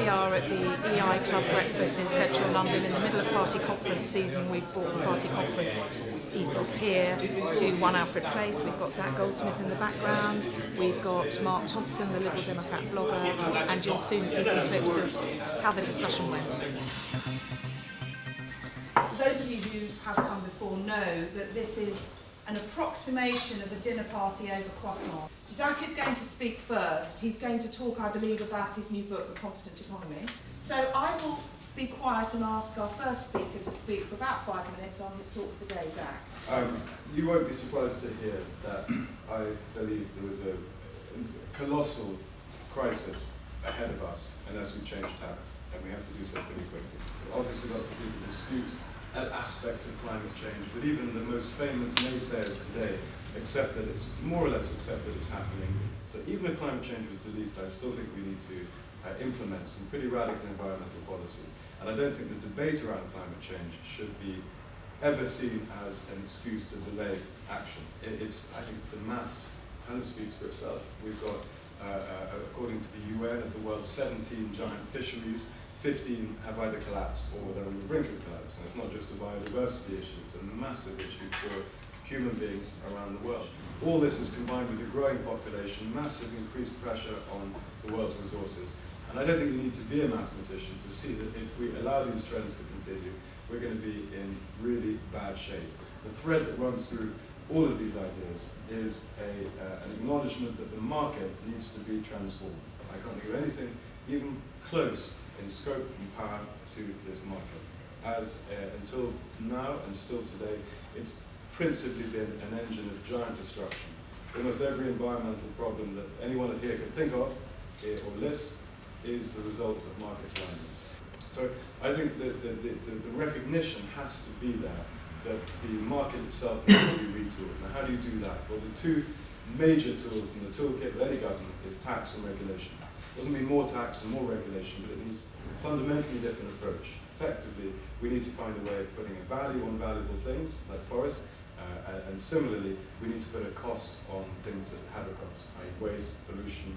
we are at the EI Club breakfast in central London in the middle of party conference season. We've brought the party conference ethos here to 1 Alfred Place. We've got Goldsmith in the background, we've got Mark Thompson, the Liberal Democrat blogger, and you'll soon see some clips of how the discussion went. Those of you who have come before know that this is an approximation of a dinner party over croissant. Zach is going to speak first. He's going to talk, I believe, about his new book, The Constant Economy. So I will be quiet and ask our first speaker to speak for about 5 minutes on his talk for the day. Zach. You won't be surprised to hear that I believe there was a colossal crisis ahead of us unless we change tack, and we have to do so pretty quickly. Obviously, lots of people dispute aspects of climate change, but even the most famous naysayers today accept that it's more or less accept that it's happening. So even if climate change was deleted, I still think we need to implement some pretty radical environmental policy. And I don't think the debate around climate change should be ever seen as an excuse to delay action. I think the maths kind of speaks for itself. We've got, according to the UN, of the world's 17 giant fisheries, 15 have either collapsed or they're on the brink of collapse. And it's not just a biodiversity issue, it's a massive issue for human beings around the world. All this is combined with a growing population, massive increased pressure on the world's resources. And I don't think you need to be a mathematician to see that if we allow these trends to continue, we're going to be in really bad shape. The thread that runs through all of these ideas is an acknowledgement that the market needs to be transformed. I can't give anything even close in scope and power to this market. As until now and still today, it's principally been an engine of giant destruction. Almost every environmental problem that anyone here could think of or list is the result of market blindness. So I think that the recognition has to be there that the market itself needs to be retooled. Now, how do you do that? Well, the two major tools in the toolkit of any government is tax and regulation. It doesn't mean more tax and more regulation, but it needs a fundamentally different approach. Effectively, we need to find a way of putting a value on valuable things, like forests, and similarly, we need to put a cost on things that have a cost, i.e. waste, pollution,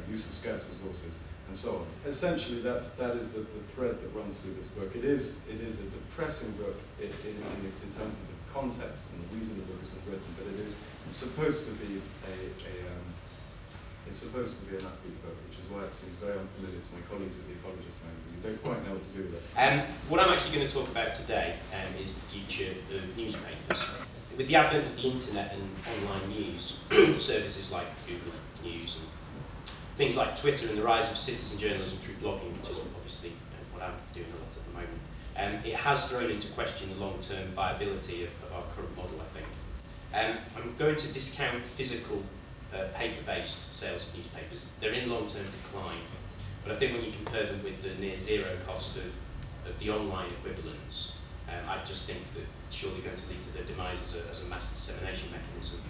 use of scarce resources, and so on. Essentially, that is the thread that runs through this book. It is a depressing book in terms of the context and the reason the book has been written, but it's supposed to be it's supposed to be an upbeat book, which is why it seems very unfamiliar to my colleagues at The Ecologist magazine who don't quite know what to do with it. What I'm actually going to talk about today is the future of newspapers. With the advent of the internet and online news, services like Google News and things like Twitter and the rise of citizen journalism through blogging, which is obviously what I'm doing a lot at the moment, it has thrown into question the long-term viability of our current model, I think. I'm going to discount physical paper-based sales of newspapers. They're in long-term decline, but I think when you compare them with the near-zero cost of the online equivalents, I just think that it's surely going to lead to their demise as a mass dissemination mechanism.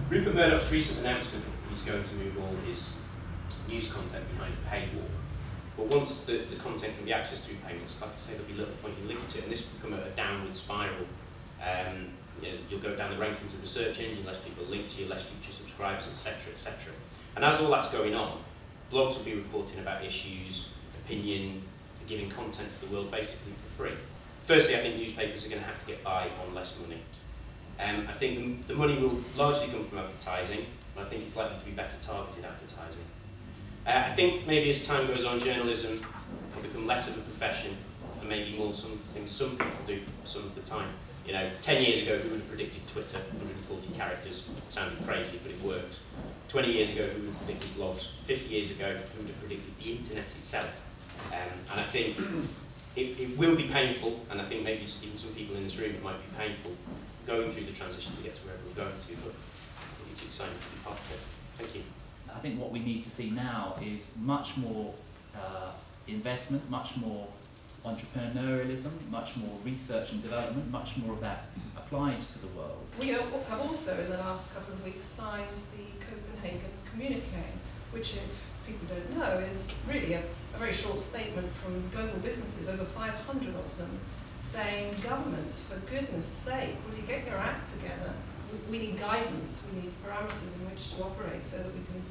Rupert Murdoch's recent announcement that he's going to move all his news content behind a paywall. But once the content can be accessed through payments, like I say, there'll be little point in linking to it, and this will become a downward spiral. You'll go down the rankings of the search engine, less people link to you, less future subscribers, etc., etc. And as all that's going on, blogs will be reporting about issues, opinion, giving content to the world basically for free. Firstly, I think newspapers are going to have to get by on less money. I think the money will largely come from advertising, but I think it's likely to be better targeted advertising. I think maybe as time goes on, journalism will become less of a profession and maybe more something some people do some of the time. 10 years ago, who would have predicted Twitter, 140 characters, sounded crazy, but it works. 20 years ago, who would have predicted blogs? 50 years ago, who would have predicted the internet itself? And I think it will be painful, and I think maybe even some people in this room, it might be painful going through the transition to get to wherever we're going to, but it's exciting to be part of it. Thank you. I think what we need to see now is much more investment, much more entrepreneurialism, much more research and development, much more of that applied to the world. We have also, in the last couple of weeks, signed the Copenhagen Communique, which, if people don't know, is really a very short statement from global businesses, over 500 of them, saying, governments, for goodness sake, will you get your act together? We need guidance, we need parameters in which to operate so that we can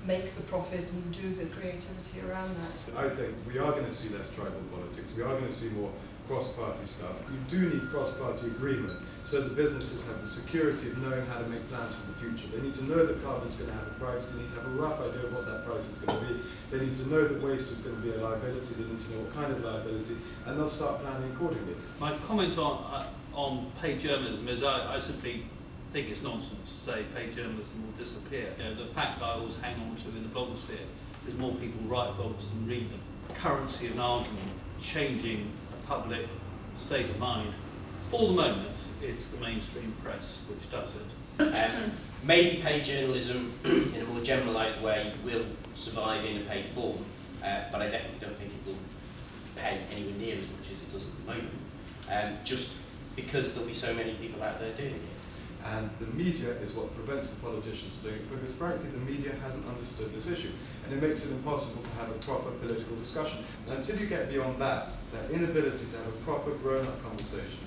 make the profit and do the creativity around that. I think we are going to see less tribal politics. We are going to see more cross-party stuff. You do need cross-party agreement so that businesses have the security of knowing how to make plans for the future. They need to know that carbon's going to have a price. They need to have a rough idea of what that price is going to be. They need to know that waste is going to be a liability. They need to know what kind of liability, and they'll start planning accordingly. My comment on paid journalism is I simply think it's nonsense to say paid journalism will disappear. You know, the fact that I always hang on to in the blogosphere is more people write blogs than read them. Currency of an argument, changing a public state of mind. For the moment, it's the mainstream press which does it. Maybe paid journalism in a more generalised way will survive in a paid form, but I definitely don't think it will pay anywhere near as much as it does at the moment, just because there'll be so many people out there doing it. And the media is what prevents the politicians from doing it, because frankly the media hasn't understood this issue, and it makes it impossible to have a proper political discussion. And until you get beyond that inability to have a proper grown-up conversation,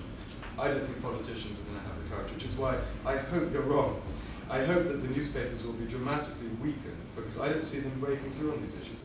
I don't think politicians are going to have the courage, which is why I hope you're wrong. I hope that the newspapers will be dramatically weakened, because I don't see them breaking through on these issues.